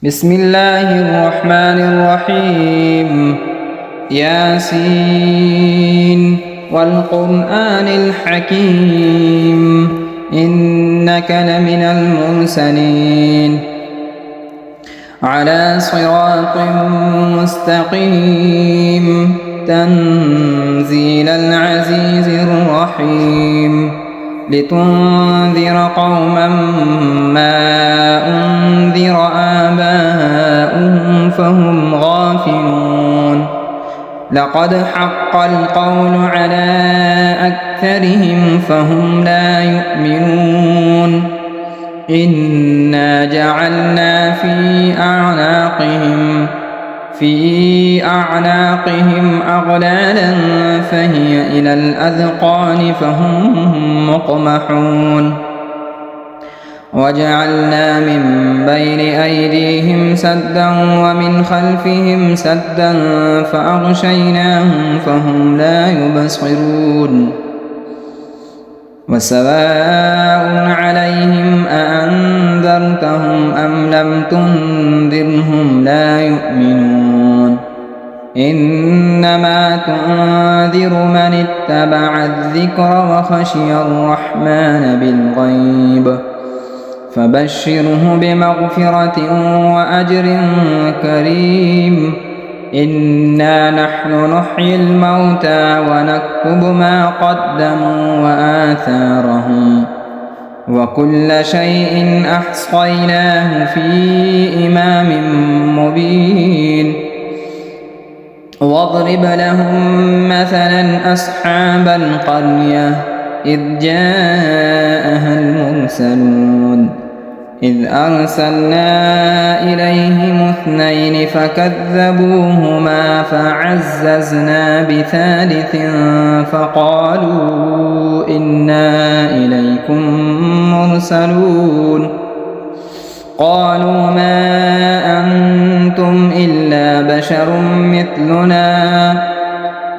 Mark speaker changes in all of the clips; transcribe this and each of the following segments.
Speaker 1: بسم الله الرحمن الرحيم. ياسين والقرآن الحكيم إنك لمن المرسلين على صراط مستقيم تنزيل العزيز الرحيم لتنذر قوما ما أنذر آباؤهم فهم غافلون لقد حق القول على أكثرهم فهم لا يؤمنون إنا جعلنا في أعناقهم أغلالا فهي إلى الأذقان فهم مقمحون وجعلنا من بين أيديهم سدا ومن خلفهم سدا فأغشيناهم فهم لا يبصرون وسواء عليهم أأنذرتهم أم لم تنذرهم لا يؤمنون إنما تنذر من اتبع الذكر وخشي الرحمن بالغيب فبشره بمغفرة وأجر كريم إنا نحن نحيي الموتى ونكتب ما قدموا وآثارهم وكل شيء أحصيناه في إمام مبين واضرب لهم مثلا أصحاب القرية إذ جاءها المرسلون إذ أرسلنا إليهم اثنين فكذبوهما فعززنا بثالث فقالوا إنا إليكم مرسلون قالوا ما أنتم إلا بشر مثلنا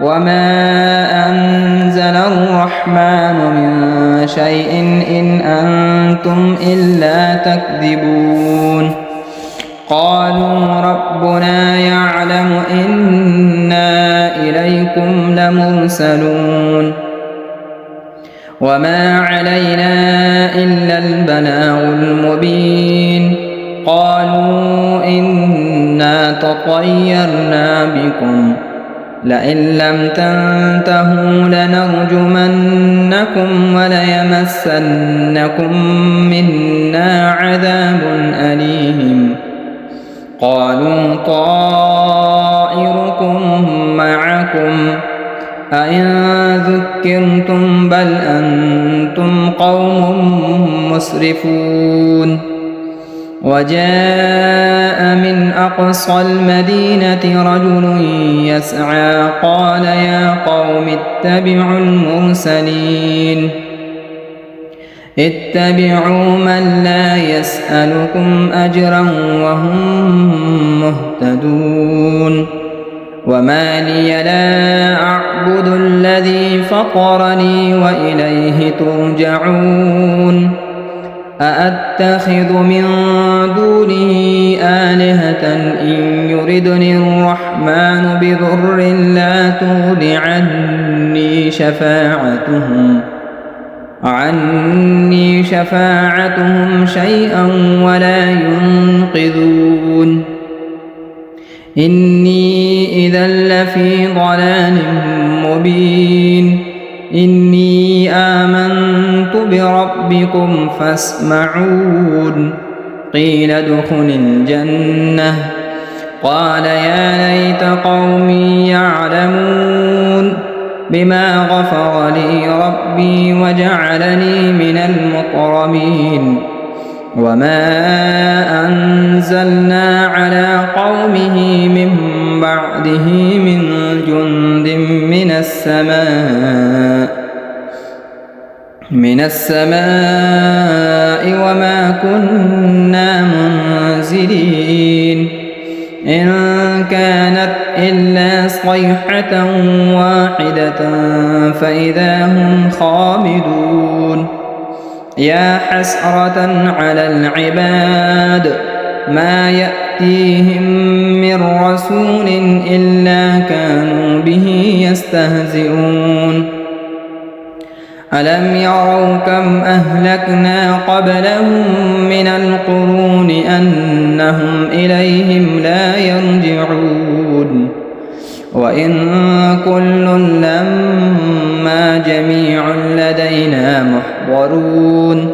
Speaker 1: وما أنزل الرحمن من شيء إن أنتم إلا تكذبون قالوا ربنا يعلم إنا إليكم لمرسلون وما علينا إلا البلاغ المبين قالوا إنا تطيرنا بكم لئن لم تنتهوا لنرجمنكم وليمسنكم منا عذاب أليم قالوا طائركم معكم أئن ذكرتم بل أنتم قوم مسرفون وجاء من أقصى المدينة رجل يسعى قال يا قوم اتبعوا المرسلين اتبعوا من لا يسألكم أجرا وهم مهتدون وما لي لا أعبد الذي فطرني وإليه ترجعون أأتخذ من دونه آلهة إن يردني الرحمن بضر لا تغن عني شفاعتهم شيئا ولا ينقذون إني إذا لفي ضلال مبين إني آمنت بربكم فاسمعون قيل ادخل الجنة قال يا ليت قومي يعلمون بما غفر لي ربي وجعلني من المكرمين وما أنزلنا على قومه من بعده من جند من السماء وما كنا منزلين إن كانت إلا صيحة واحدة فإذا هم خامدون يا حسرة على العباد ما يأتيهم من رسول إلا كانوا به يستهزئون ألم يروا كم أهلكنا قبلهم من القرون أنهم إليهم لا يرجعون وإن كل لما جميع لدينا محضرون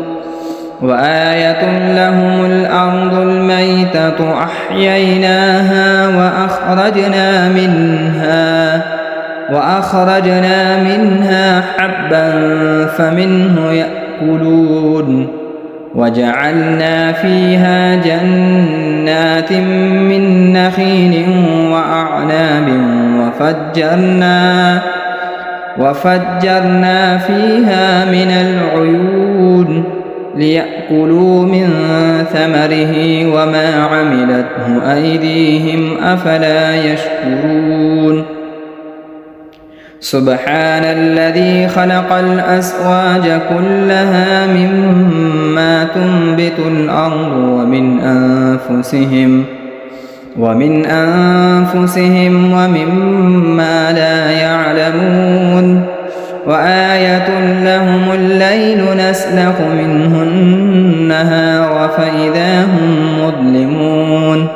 Speaker 1: وآية لهم الأرض الميتة أحييناها وأخرجنا منها حبا فمنه يأكلون وجعلنا فيها جنات من نخيل وأعناب وفجرنا فيها من العيون ليأكلوا من ثمره وما عملته أيديهم أفلا يشكرون سبحان الذي خلق الأزواج كلها مما تنبت الأرض ومن أنفسهم ومما لا يعلمون وآية لهم الليل نسلخ منه النهار فإذا هم مظلمون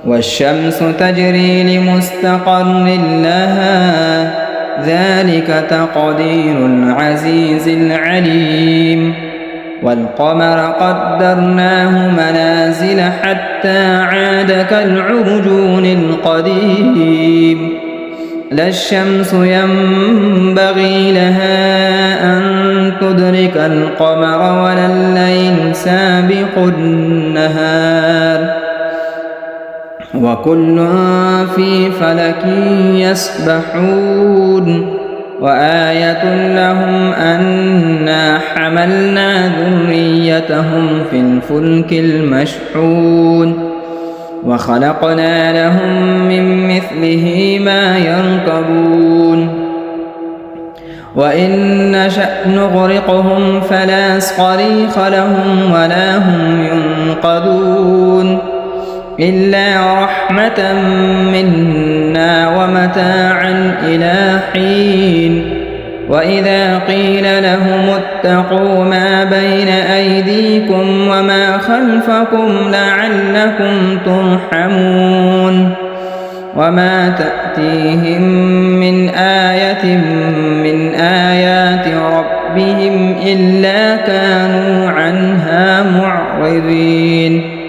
Speaker 1: والشمس تجري لمستقر لها ذلك تقدير العزيز العليم والقمر قدرناه منازل حتى عاد كالعرجون القديم لا الشمس ينبغي لها أن تدرك القمر ولا الليل سابق النهار وكل في فلك يسبحون وآية لهم أنا حملنا ذريتهم في الفلك المشحون وخلقنا لهم من مثله ما يركبون وإن نشأ نغرقهم فلا صريخ لهم ولا هم ينقذون إلا رحمة منا ومتاعا إلى حين وإذا قيل لهم اتقوا ما بين أيديكم وما خلفكم لعلكم ترحمون وما تأتيهم من آية من آيات ربهم إلا كانوا عنها معرضين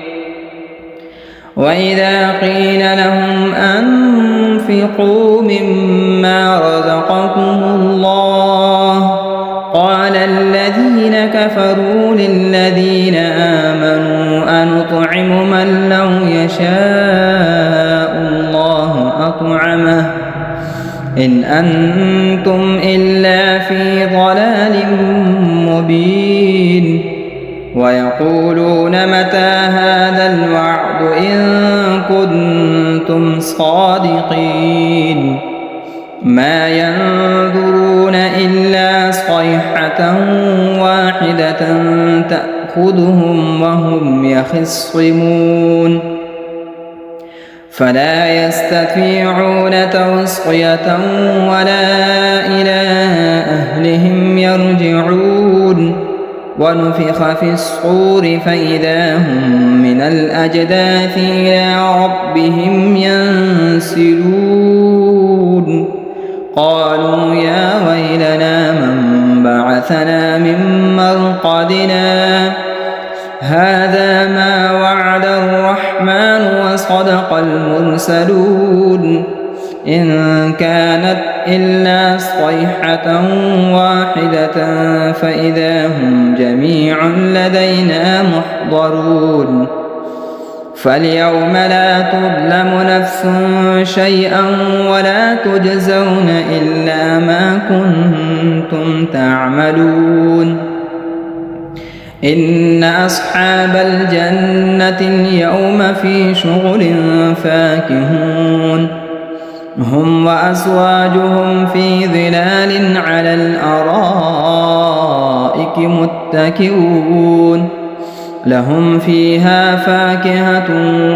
Speaker 1: وإذا قيل لهم أنفقوا مما رزقكم الله قال الذين كفروا للذين آمنوا أنطعم من لو يشاء الله أطعمه إن أنتم إلا في ضلال مبين ويقولون متى هذا الوعد إن كنتم صادقين ما ينظرون إلا صيحة واحدة تأخذهم وهم يخصمون فلا يستطيعون توصية ولا إلى أهلهم يرجعون ونفخ في الصور فإذا هم من الأجداث إلى ربهم ينسلون قالوا يا ويلنا من بعثنا من مرقدنا هذا ما وعد الرحمن وصدق المرسلون إن كانت إلا صيحة واحدة فإذا هم جميع لدينا محضرون فاليوم لا تظلم نفس شيئا ولا تجزون إلا ما كنتم تعملون إن أصحاب الجنة اليوم في شغل فاكهون هم وأزواجهم في ظلال على الأرائك متكئون لهم فيها فاكهة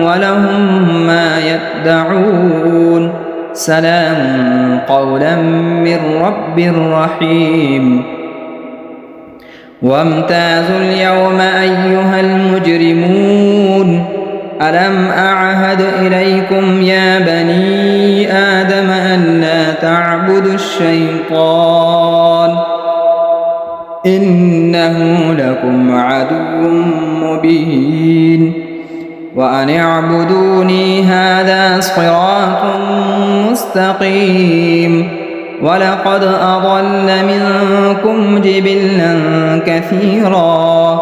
Speaker 1: ولهم ما يدعون سلام قولا من رب رحيم وامتازوا اليوم أيها المجرمون ألم أعهد إليكم يا بني آدم أن لا تعبدوا الشيطان إنه لكم عدو مبين وأن اعبدوني هذا صراط مستقيم ولقد أضل منكم جبلا كثيرا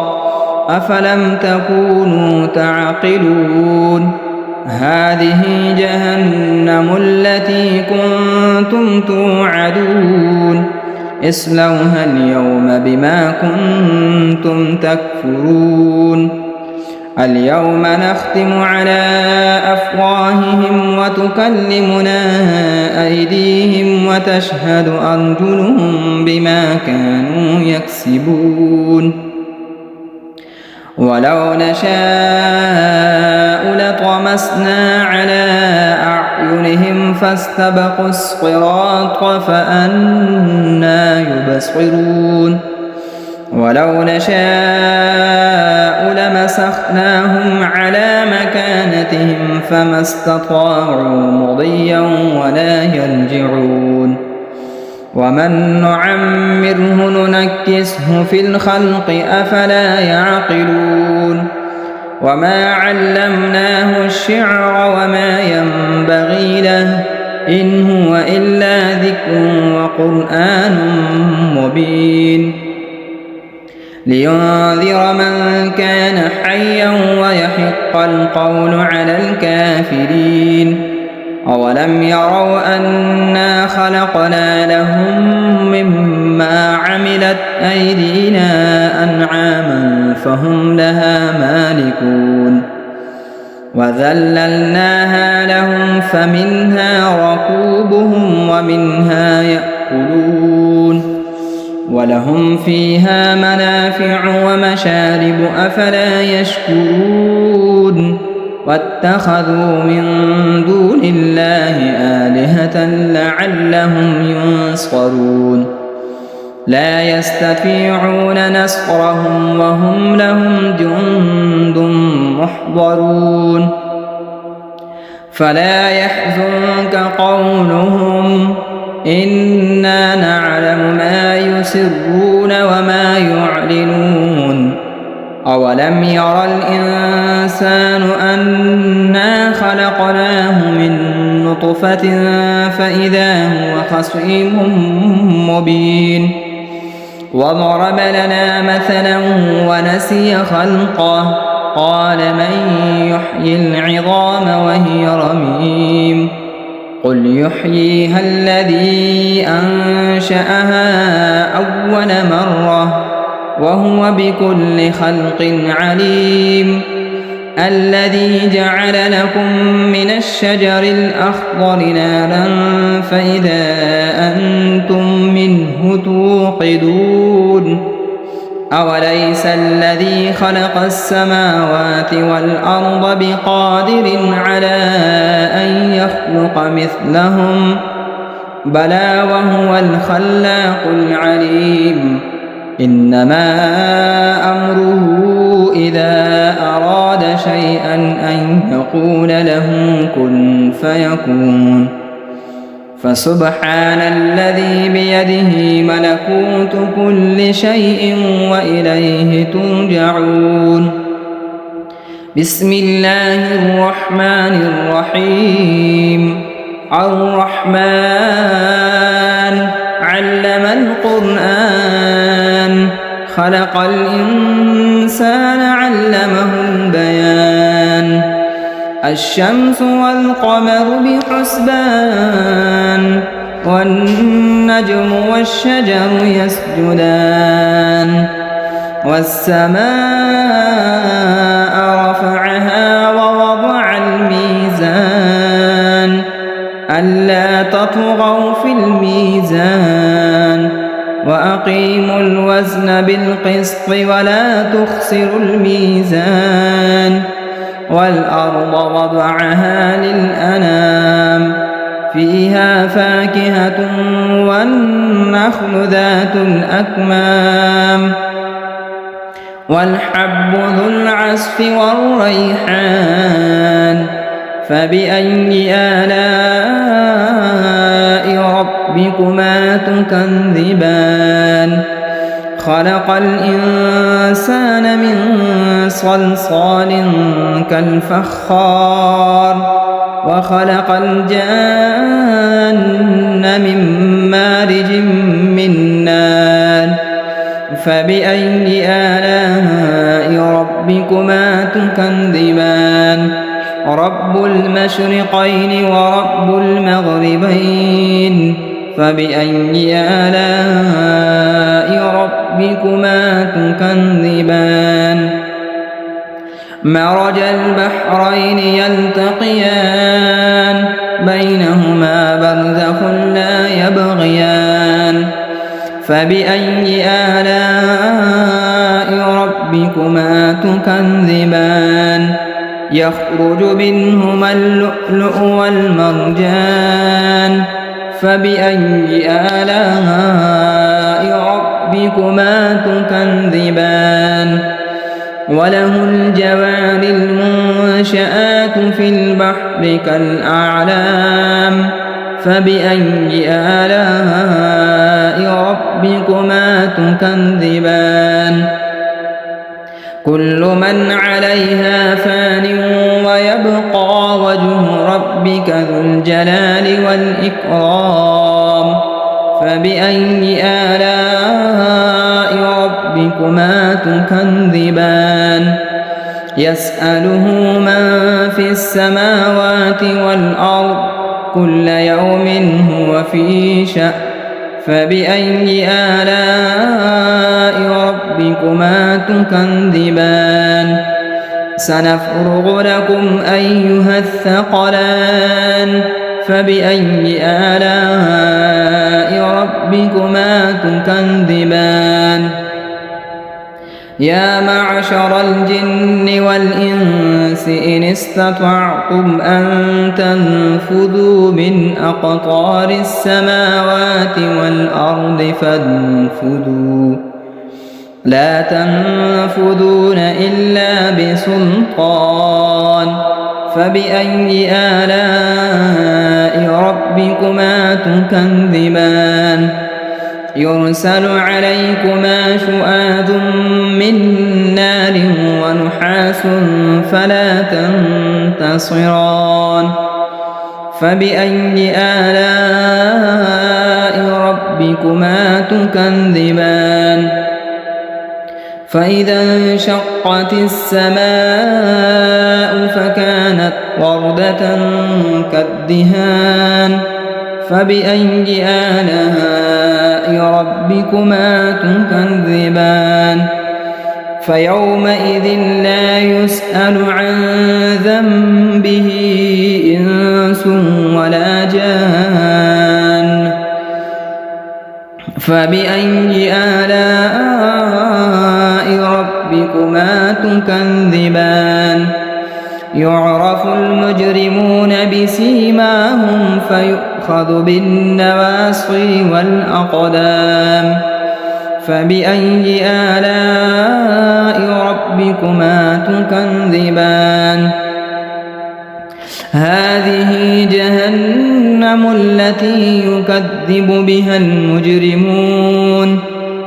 Speaker 1: أفلم تكونوا تعقلون هذه جهنم التي كنتم توعدون اصلوها اليوم بما كنتم تكفرون اليوم نختم على أفواههم وتكلمنا أيديهم وتشهد أرجلهم بما كانوا يكسبون ولو نشاء لطمسنا على أعينهم فاستبقوا الصراط فأنى يبصرون ولو نشاء لمسخناهم على مكانتهم فما استطاعوا مضيا ولا يرجعون ومن نعمره ننكسه في الخلق أفلا يعقلون وما علمناه الشعر وما ينبغي له إن هو إلا ذكر وقرآن مبين لينذر من كان حيا ويحق القول على الكافرين أولم يروا أنا خلقنا لهم مما عملت أيدينا أنعاما فهم لها مالكون وذللناها لهم فمنها ركوبهم ومنها يأكلون ولهم فيها منافع ومشارب أفلا يشكرون واتخذوا من دون الله آلهة لعلهم ينصرون لا يستطيعون نصرهم وهم لهم جند محضرون فلا يحزنك قولهم إنا نعلم ما يسرون وما يعلنون أولم ير الإنسان أنا خلقناه من نطفة فإذا هو خصيم مبين وضرب لنا مثلا ونسي خلقه قال من يحيي العظام وهي رميم قل يحييها الذي أنشأها أول مرة وهو بكل خلق عليم الذي جعل لكم من الشجر الأخضر نارا فإذا أنتم منه توقدون أوليس الذي خلق السماوات والأرض بقادر على أن يخلق مثلهم بلى وهو الخلاق العليم إنما أمره إذا أراد شيئا أن يقول له كن فيكون فسبحان الذي بيده ملكوت كل شيء وإليه ترجعون بسم الله الرحمن الرحيم الرحمن علم القرآن خلق الإنسان علمه البيان الشمس والقمر بحسبان والنجم والشجر يسجدان والسماء رفعها ووضع الميزان ألا تطغوا في الميزان وأقيموا الوزن بالقسط ولا تخسروا الميزان والأرض وضعها للأنام فيها فاكهة والنخل ذات الأكمام والحب ذو العصف والريحان فبأي آلاء ربكما تكذبان خلق الإنسان من صلصال كالفخار وخلق الجان من مارج من نار فبأي آلاء ربكما تكذبان رب المشرقين ورب المغربين فبأي آلاء ربكما تكذبان مرج البحرين يلتقيان بينهما برزخ لا يبغيان فبأي آلاء ربكما تكذبان يخرج منهما اللؤلؤ والمرجان فبأي آلاء ربكما تكذبان وله الجوار المنشآت في البحر كالأعلام فبأي آلاء ربكما تكذبان كل من عليها فان ويبقى وجه ربك ذو الجلال والإكرام فبأي آلاء ربكما تكذبان يسأله من في السماوات والأرض كل يوم هو في شأن فبأي آلاء ربكما تكذبان سنفرغ لكم أيها الثقلان فبأي آلاء ربكما تكذبان يا معشر الجن والإنس إن استطعتم أن تنفذوا من أقطار السماوات والأرض فانفذوا لا تنفذون إلا بسلطان فبأي آلاء ربكما تكذبان يرسل عليكما شؤاد من نار ونحاس فلا تنتصران فبأي آلاء ربكما تكذبان فإذا انشقت السماء فكانت وردة كالدهان فبأي آلاء ربكما تكذبان فيومئذ لا يسأل عن ذنبه إنس ولا جان فبأي آلاء ربكما تكذبان يعرف المجرمون بسيماهم فيؤخذ بالنواصي والأقدام فبأي آلاء ربكما تكذبان هذه جهنم التي يكذب بها المجرمون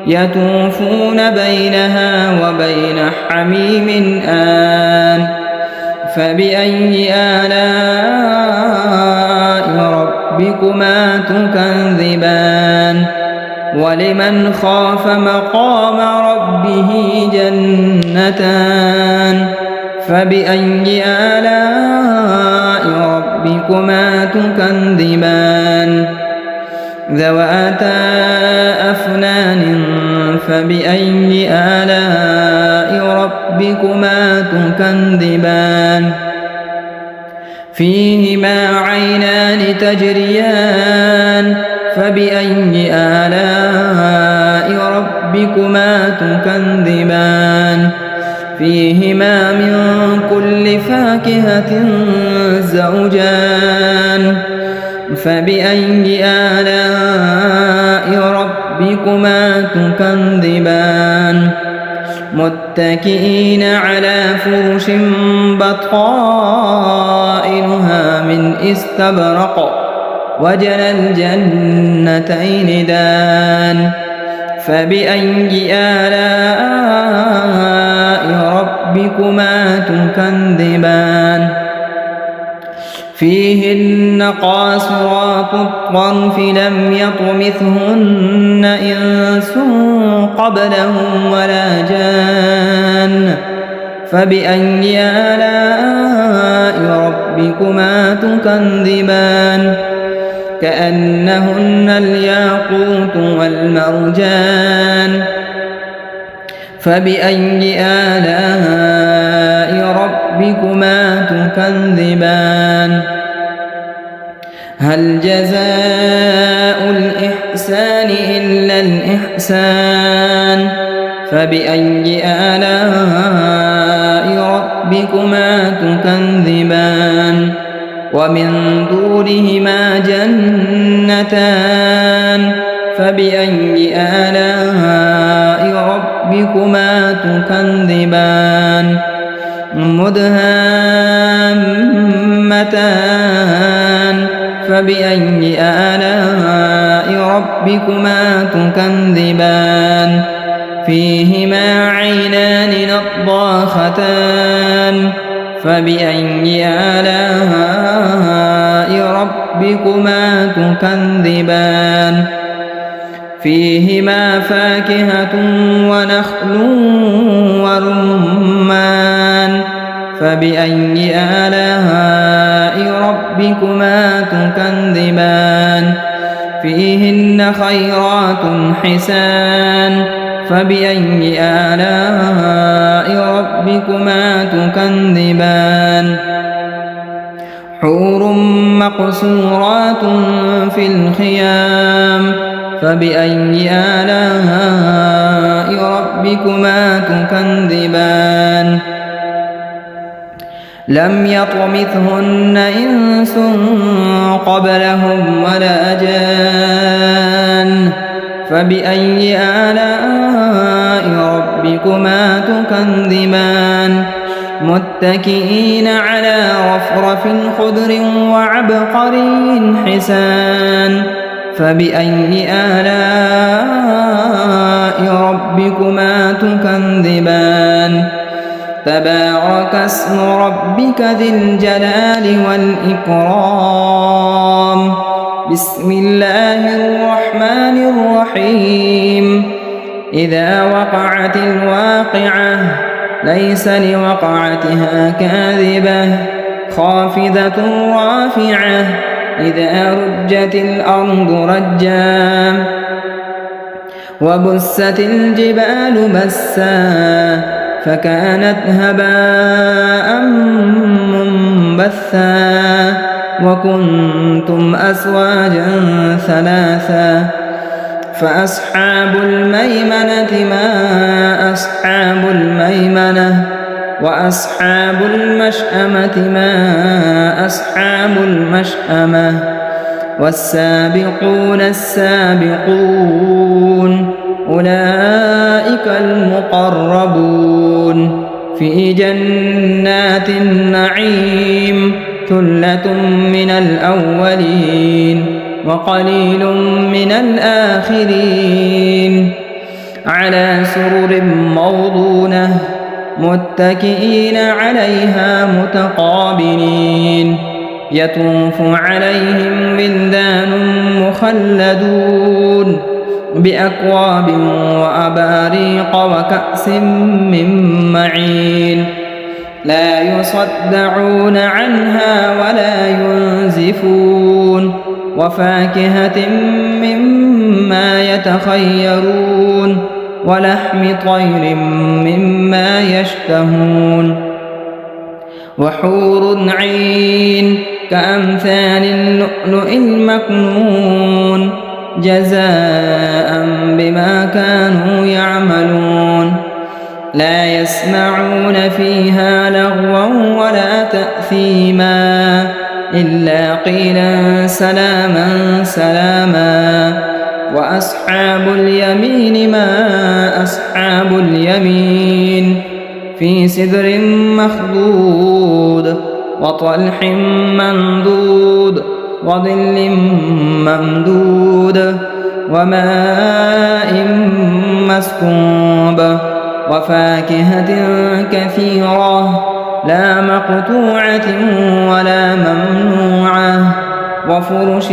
Speaker 1: يطوفون بينها وبين حميم آن فبأي آلاء ربكما تكذبان ولمن خاف مقام ربه جنتان فبأي آلاء ربكما تكذبان ذواتا أفنان فبأي آلاء ربكما تكذبان فيهما عينان تجريان فبأي آلاء ربكما تكذبان فيهما من كل فاكهة زوجان فبأي آلاء ربكما تكذبان متكئين على فرش بطائنها من استبرق وجنى الجنتين دان فبأي آلاء ربكما تكذبان فيهن قاصرات الطرف لم يطمثهن إنس قبلهم ولا جان فبأي آلاء ربكما تكذبان كأنهن الياقوت والمرجان فبأي آلاء ربكما تكذبان هل جزاء الإحسان إلا الإحسان فبأي آلاء ربكما تكذبان ومن دونهما جنتان فبأي آلاء ربكما تكذبان مدهامتان فبأي آلاء ربكما تكذبان فيهما عينان نضاختان فبأي آلاء ربكما تكذبان فيهما فاكهة ونخل ورمان فبأي آلاء ربكما تكذبان فيهن خيرات حسان فبأي آلاء ربكما تكذبان حور مقصورات في الخيام فبأي آلاء ربكما تكذبان لم يطمثهن إنس قبلهم ولا جان فبأي آلاء ربكما تكذبان متكئين على رفرف خضر وعبقري حسان فبأي آلاء ربكما تكذبان تبارك اسم ربك ذي الجلال والإكرام بسم الله الرحمن الرحيم إذا وقعت الواقعة ليس لوقعتها كاذبة خافضة رافعة إذا رجت الأرض رجا وبست الجبال بسا فكانت هباء منبثا وكنتم أزواجا ثلاثا فأصحاب الميمنة ما أصحاب الميمنة وأصحاب المشأمة ما أصحاب المشأمة والسابقون السابقون أولئك المقربون في جنات النعيم ثلة من الأولين وقليل من الآخرين على سرر موضونة متكئين عليها متقابلين يطوف عليهم ولدان مخلدون بأكواب وأباريق وكأس من معين لا يصدعون عنها ولا ينزفون وفاكهة مما يتخيرون ولحم طير مما يشتهون وحور عين كأمثال اللؤلؤ المكنون جزاء بما كانوا يعملون لا يسمعون فيها لغوا ولا تأثيما إلا قيلا سلاما سلاما وأصحاب اليمين ما أصحاب اليمين في سدر مخضود وطلح منضود وظل ممدود وماء مسكوب وفاكهة كثيرة لا مقطوعة ولا ممنوعة وفرش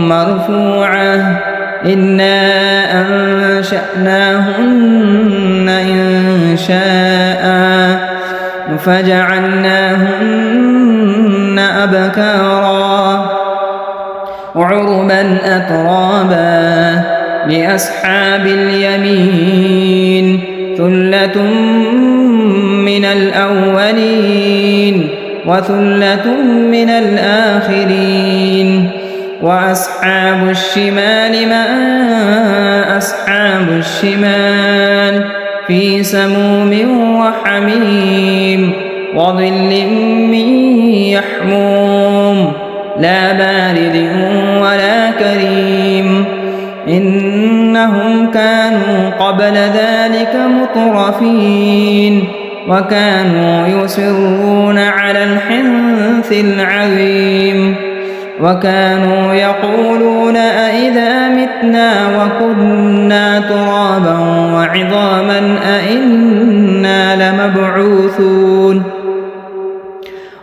Speaker 1: مرفوعة إنا أنشأناهن إنشاء فجعلناهن أبكارا عربا أترابا لأصحاب اليمين ثلة من الأولين وثلة من الآخرين وأصحاب الشمال ما أصحاب الشمال في سموم وحميم وظل من يحموم لا بارد ولا كريم إنهم كانوا قبل ذلك مترفين وكانوا يصرون على الحنث العظيم وكانوا يقولون أئذا متنا وكنا ترابا وعظاما أئنا لمبعوثون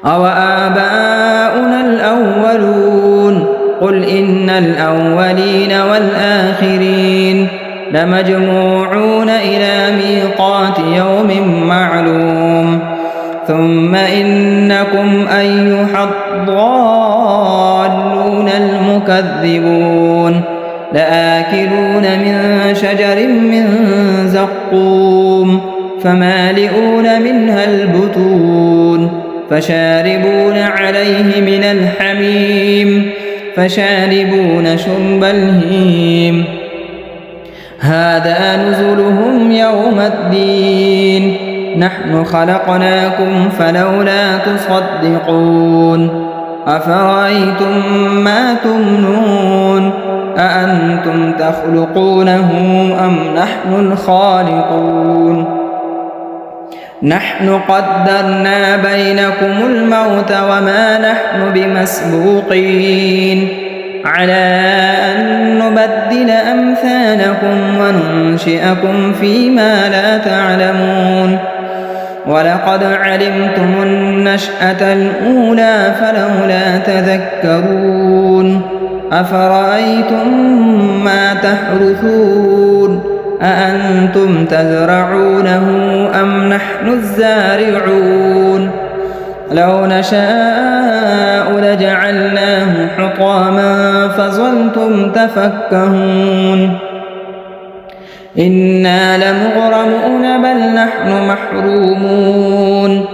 Speaker 1: أو آباؤنا الأولون قل إن الأولين والآخرين لمجموعون إلى ميقات يوم معلوم ثم إنكم أيها الضالون المكذبون لآكلون من شجر من زقوم فمالئون منها البطون فشاربون عليه من الحميم فشاربون شرب الهيم هذا نزلهم يوم الدين نحن خلقناكم فلولا تصدقون أفرأيتم ما تمنون أأنتم تخلقونه أم نحن الخالقون نحن قدرنا بينكم الموت وما نحن بمسبوقين على أن نبدل أمثالكم وننشئكم فيما لا تعلمون ولقد علمتم النشأة الأولى فلولا تذكرون أفرأيتم ما تحرثون أأنتم تزرعونه أم نحن الزارعون لو نشاء لجعلناه حطاما فظلتم تفكهون إنا لمغرمون بل نحن محرومون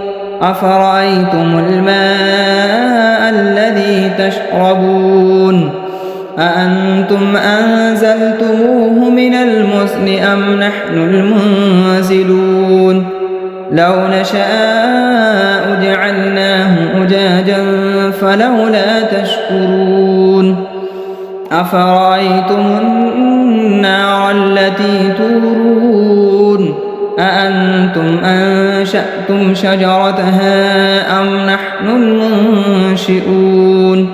Speaker 1: أفرأيتم الماء الذي تشربون أأنتم أنزلتموه من المزن أم نحن المنزلون لو نشاء جعلناه أجاجا فلولا تشكرون أفرأيتم النار التي تورون أأنتم أنشأتم شجرتها أم نحن المنشئون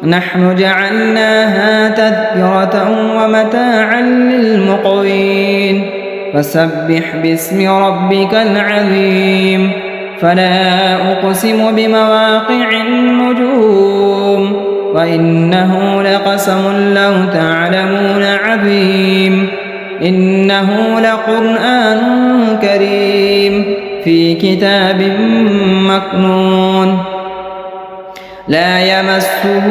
Speaker 1: نحن جعلناها تذكرة ومتاعا للمقوين فسبح باسم ربك العظيم فلا أقسم بمواقع النجوم وإنه لقسم لو تعلمون عظيم إنه لقرآن كريم في كتاب مكنون لا يمسه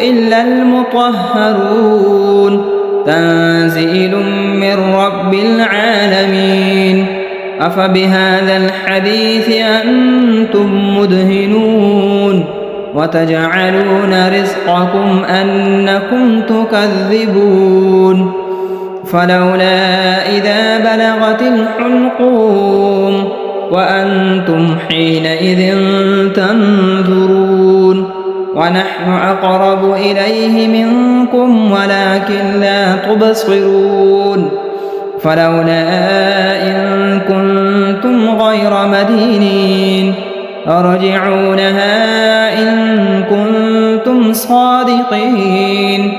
Speaker 1: إلا المطهرون تنزيل من رب العالمين أفبهذا الحديث أنتم مدهنون وتجعلون رزقكم أنكم تكذبون فلولا إذا بلغت الحلقوم وأنتم حينئذ تنظرون ونحن أقرب إليه منكم ولكن لا تبصرون فلولا إن كنتم غير مدينين ارجعونها إن كنتم صادقين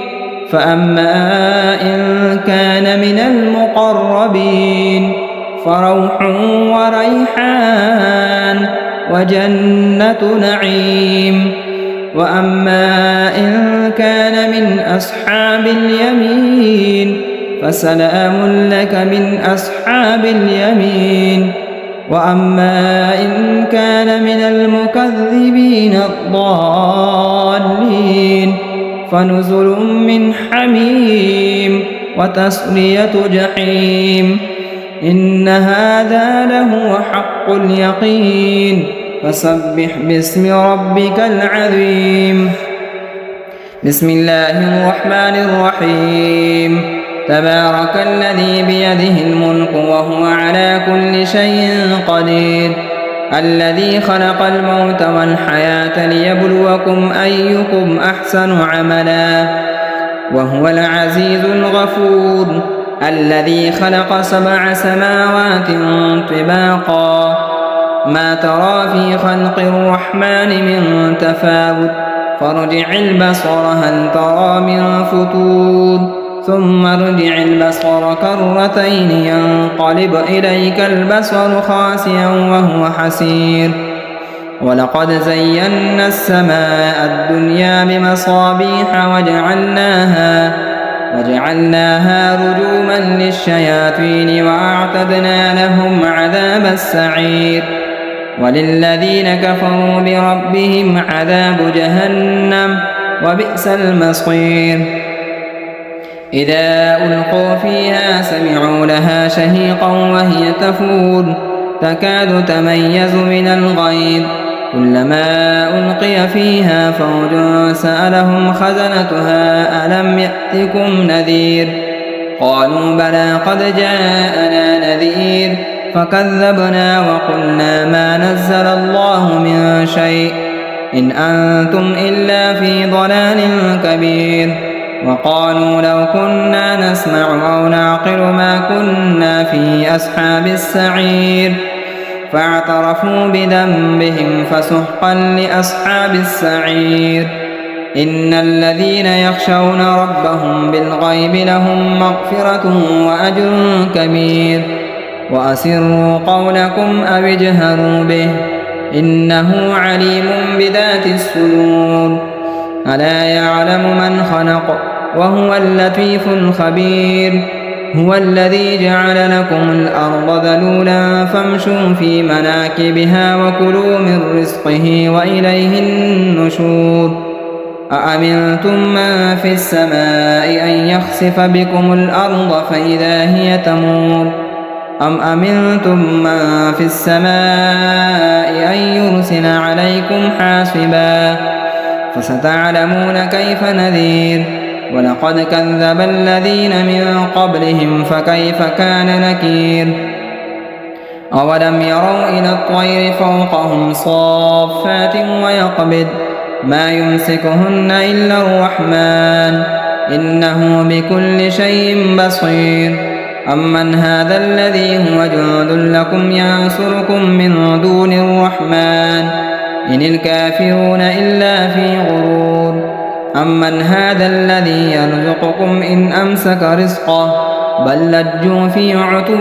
Speaker 1: فأما إن كان من المقربين فروح وريحان وجنة نعيم وأما إن كان من أصحاب اليمين فسلام لك من أصحاب اليمين وأما إن كان من المكذبين الضالين فنزل من حميم وتصلية جحيم إن هذا لهو حق اليقين فسبح باسم ربك العظيم بسم الله الرحمن الرحيم تبارك الذي بيده الملك وهو على كل شيء قدير الذي خلق الموت والحياة ليبلوكم أيكم أحسن عملا وهو العزيز الغفور الذي خلق 7 سماوات طباقا ما ترى في خلق الرحمن من تفاوت فارجع البصر هل ترى من فتور ثم ارجع البصر كرتين ينقلب إليك البصر خاسئا وهو حسير ولقد زينا السماء الدنيا بمصابيح وجعلناها رجوما للشياطين وأعتدنا لهم عذاب السعير وللذين كفروا بربهم عذاب جهنم وبئس المصير إذا ألقوا فيها سمعوا لها شهيقا وهي تفور تكاد تميز من الغيظ كلما ألقي فيها فوج سألهم خزنتها ألم يأتكم نذير قالوا بلى قد جاءنا نذير فكذبنا وقلنا ما نزل الله من شيء إن أنتم إلا في ضلال كبير وقالوا لو كنا نسمع أو نعقل ما كنا في أصحاب السعير فاعترفوا بذنبهم فسحقا لأصحاب السعير إن الذين يخشون ربهم بالغيب لهم مغفرة وأجر كبير وأسروا قولكم أو اجهروا به إنه عليم بذات الصدور ألا يعلم من خلق وهو اللطيف الخبير هو الذي جعل لكم الأرض ذلولا فامشوا في مناكبها وكلوا من رزقه وإليه النشور أأمنتم من في السماء أن يخسف بكم الأرض فإذا هي تمور أم أمنتم من في السماء أن يرسل عليكم حاصبا فستعلمون كيف نذير ولقد كذب الذين من قبلهم فكيف كان نكير أولم يروا إلى الطير فوقهم صافات ويقبض ما يمسكهن إلا الرحمن إنه بكل شيء بصير أمن هذا الذي هو جند لكم ينصركم من دون الرحمن إن الكافرون إلا في غرور أمن هذا الذي يرزقكم إن أمسك رزقه بل لجوا في عتو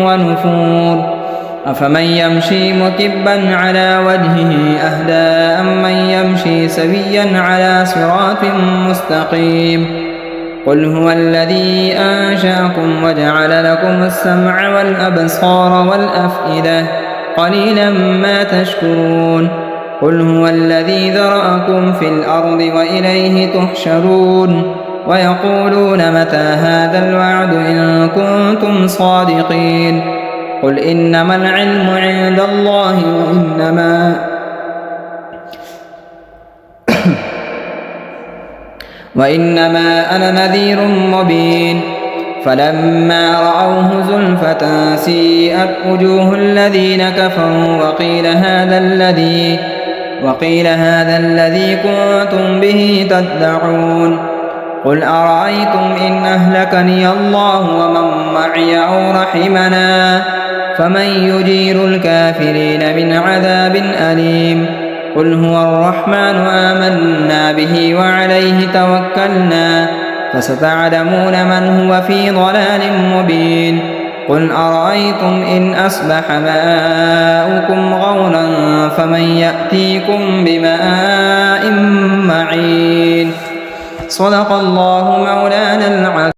Speaker 1: ونفور أفمن يمشي مكبا على وجهه أهدى أمن يمشي سويا على صراط مستقيم قل هو الذي أنشأكم وجعل لكم السمع والأبصار والأفئدة قليلا ما تشكرون قل هو الذي ذرأكم في الأرض وإليه تحشرون ويقولون متى هذا الوعد إن كنتم صادقين قل إنما العلم عند الله وإنما أنا نذير مبين فلما رأوه زلفة سيئت وجوه الذين كفروا وقيل هذا الذي كنتم به تدعون قل أرأيتم إن أهلكني الله ومن معي أو رحمنا فمن يجير الكافرين من عذاب أليم قل هو الرحمن آمنا به وعليه توكلنا فستعلمون من هو في ضلال مبين قل أرأيتم إن أصبح ماؤكم غورا فمن يأتيكم بماء معين صدق الله مولانا العظيم.